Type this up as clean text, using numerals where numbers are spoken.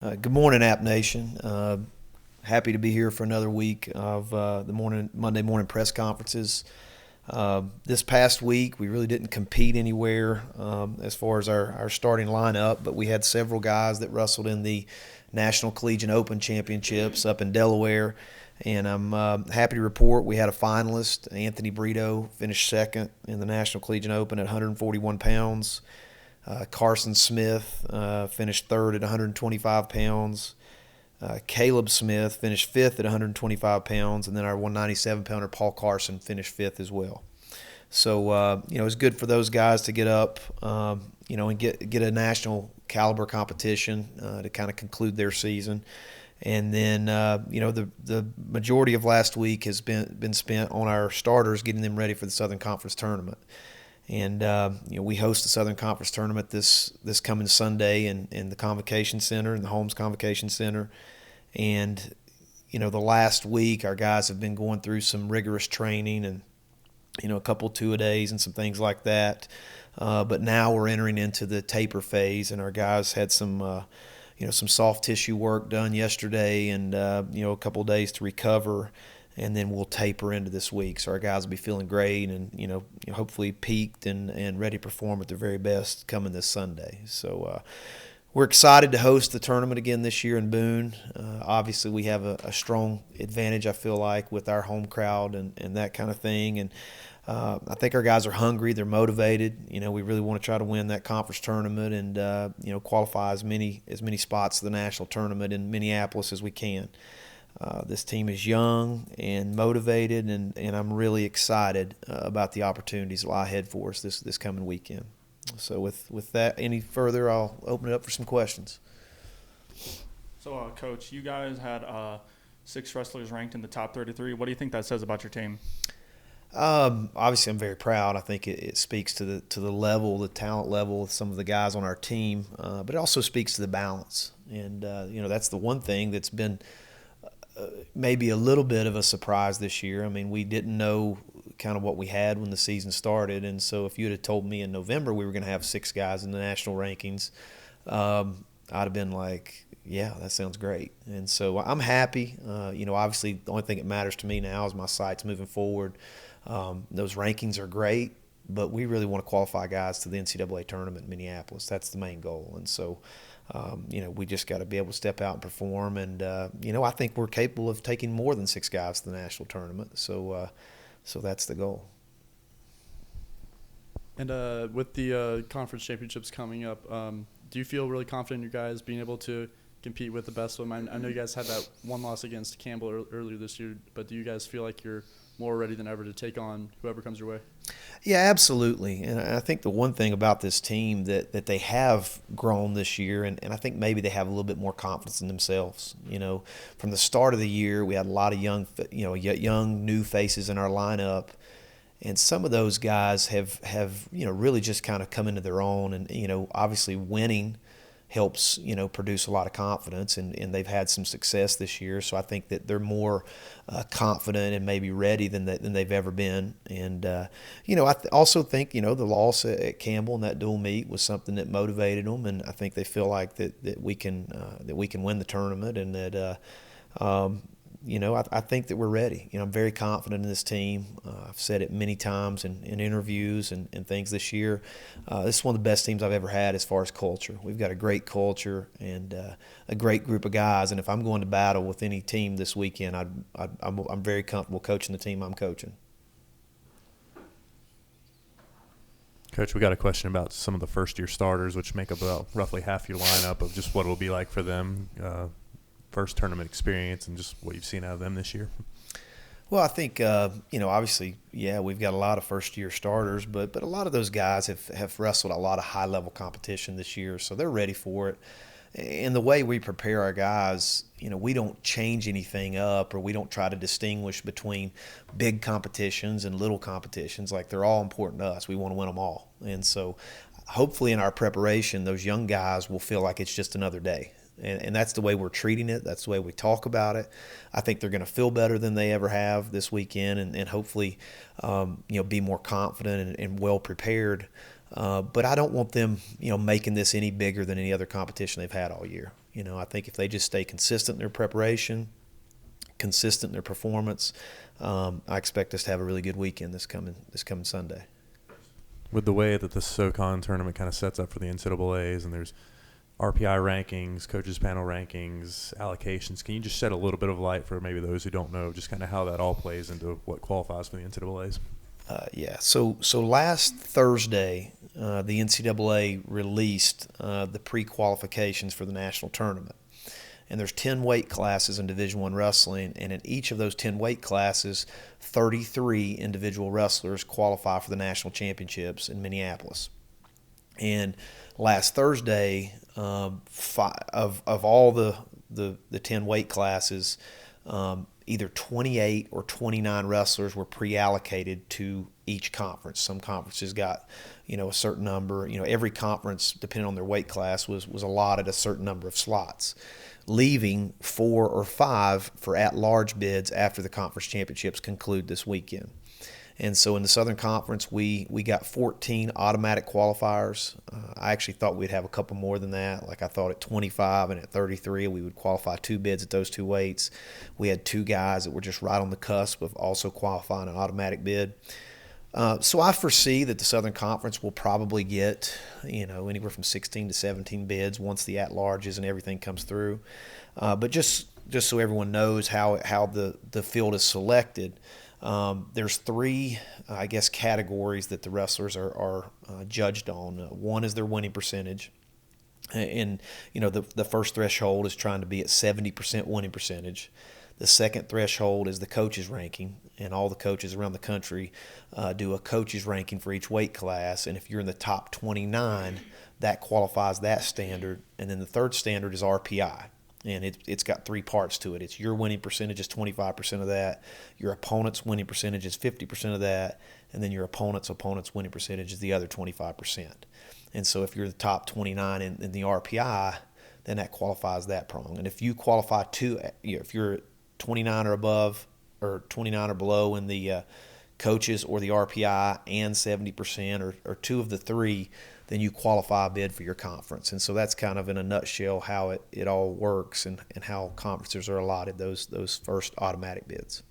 Good morning, App Nation. Happy to be here for another week of the Monday morning press conferences. This past week, we really didn't compete anywhere as far as our starting lineup, but we had several guys that wrestled in the National Collegiate Open Championships up in Delaware. And I'm happy to report we had a finalist. Anthony Brito finished second in the National Collegiate Open at 141 pounds. Carson Smith finished third at 125 pounds. Caleb Smith finished fifth at 125 pounds, and then our 197-pounder Paul Carson finished fifth as well. So it's good for those guys to get up, and get a national caliber competition to kind of conclude their season. And then the majority of last week has been spent on our starters, getting them ready for the Southern Conference tournament. And we host the Southern Conference tournament this coming Sunday in the Convocation Center, in the Holmes Convocation Center. And the last week our guys have been going through some rigorous training and a couple two-a-days and some things like that. But now we're entering into the taper phase, and our guys had some soft tissue work done yesterday, and a couple of days to recover. And then we'll taper into this week. So our guys will be feeling great and, hopefully peaked and ready to perform at their very best coming this Sunday. So we're excited to host the tournament again this year in Boone. Obviously, we have a strong advantage, I feel like, with our home crowd and that kind of thing. And I think our guys are hungry. They're motivated. We really want to try to win that conference tournament and, qualify as many spots to the national tournament in Minneapolis as we can. This team is young and motivated, and I'm really excited about the opportunities that lie ahead for us this coming weekend. So with that, any further, I'll open it up for some questions. So, Coach, you guys had 6 wrestlers ranked in the top 33. What do you think that says about your team? Obviously, I'm very proud. I think it speaks to the level, the talent level of some of the guys on our team, but it also speaks to the balance. And that's the one thing that's been maybe a little bit of a surprise this year. I mean, we didn't know kind of what we had when the season started, and so if you had told me in November we were going to have 6 guys in the national rankings, I'd have been like, yeah, that sounds great. And so I'm happy. Obviously the only thing that matters to me now is my sights moving forward. Those rankings are great, but we really want to qualify guys to the NCAA tournament in Minneapolis. That's the main goal. And so we just got to be able to step out and perform. And, I think we're capable of taking more than 6 guys to the national tournament. So that's the goal. And with the conference championships coming up, do you feel really confident in your guys being able to compete with the best of them? I know you guys had that one loss against Campbell earlier this year, but do you guys feel like you're more ready than ever to take on whoever comes your way? Yeah, absolutely. And I think the one thing about this team that they have grown this year, and I think maybe they have a little bit more confidence in themselves. From the start of the year, we had a lot of young new faces in our lineup, and some of those guys have really just kind of come into their own, and obviously winning helps produce a lot of confidence, and they've had some success this year. So I think that they're more confident and maybe ready than they've ever been. And I also think the loss at Campbell in that dual meet was something that motivated them, and I think they feel like that we can win the tournament, and that I think that we're ready. I'm very confident in this team. I've said it many times in interviews and things this year. This is one of the best teams I've ever had as far as culture. We've got a great culture and a great group of guys. And if I'm going to battle with any team this weekend, I'm very comfortable coaching the team I'm coaching. Coach, we got a question about some of the first-year starters, which make up about roughly half your lineup, of just what it'll be like for them. First tournament experience and just what you've seen out of them this year? Well, I think, obviously, yeah, we've got a lot of first-year starters, but a lot of those guys have wrestled a lot of high-level competition this year, so they're ready for it. And the way we prepare our guys, we don't change anything up, or we don't try to distinguish between big competitions and little competitions. Like, they're all important to us. We want to win them all. And so hopefully in our preparation, those young guys will feel like it's just another day. And that's the way we're treating it. That's the way we talk about it. I think they're going to feel better than they ever have this weekend, and hopefully, be more confident and well prepared But I don't want them, making this any bigger than any other competition they've had all year. I think if they just stay consistent in their preparation, consistent in their performance, I expect us to have a really good weekend this coming Sunday. With the way that the SoCon tournament kind of sets up for the NCAAs, and there's RPI rankings, coaches panel rankings, allocations, can you just shed a little bit of light for maybe those who don't know just kind of how that all plays into what qualifies for the NCAAs? Yeah. So last Thursday, the NCAA released the pre-qualifications for the national tournament. And there's 10 weight classes in Division I wrestling, and in each of those 10 weight classes, 33 individual wrestlers qualify for the national championships in Minneapolis. And last Thursday, of all the 10 weight classes, either 28 or 29 wrestlers were pre-allocated to each conference. Some conferences got, a certain number. Every conference, depending on their weight class, was allotted a certain number of slots, leaving 4 or 5 for at-large bids after the conference championships conclude this weekend. And so in the Southern Conference, we got 14 automatic qualifiers. I actually thought we'd have a couple more than that. Like I thought at 25 and at 33, we would qualify 2 bids at those 2 weights. We had 2 guys that were just right on the cusp of also qualifying an automatic bid. So I foresee that the Southern Conference will probably get, anywhere from 16 to 17 bids once the at-larges and everything comes through. But just so everyone knows how the field is selected, there's 3, categories that the wrestlers are judged on. One is their winning percentage. And, the first threshold is trying to be at 70% winning percentage. The second threshold is the coaches ranking, and all the coaches around the country do a coaches ranking for each weight class. And if you're in the top 29, that qualifies that standard. And then the third standard is RPI. And it's got 3 parts to it. It's your winning percentage is 25% of that, your opponent's winning percentage is 50% of that, and then your opponent's winning percentage is the other 25%. And so if you're the top 29 in the RPI, then that qualifies that prong. And if you qualify if you're 29 or above or 29 or below in the coaches or the RPI and 70% or 2 of the 3, then you qualify a bid for your conference. And so that's kind of in a nutshell how it all works and how conferences are allotted those first automatic bids.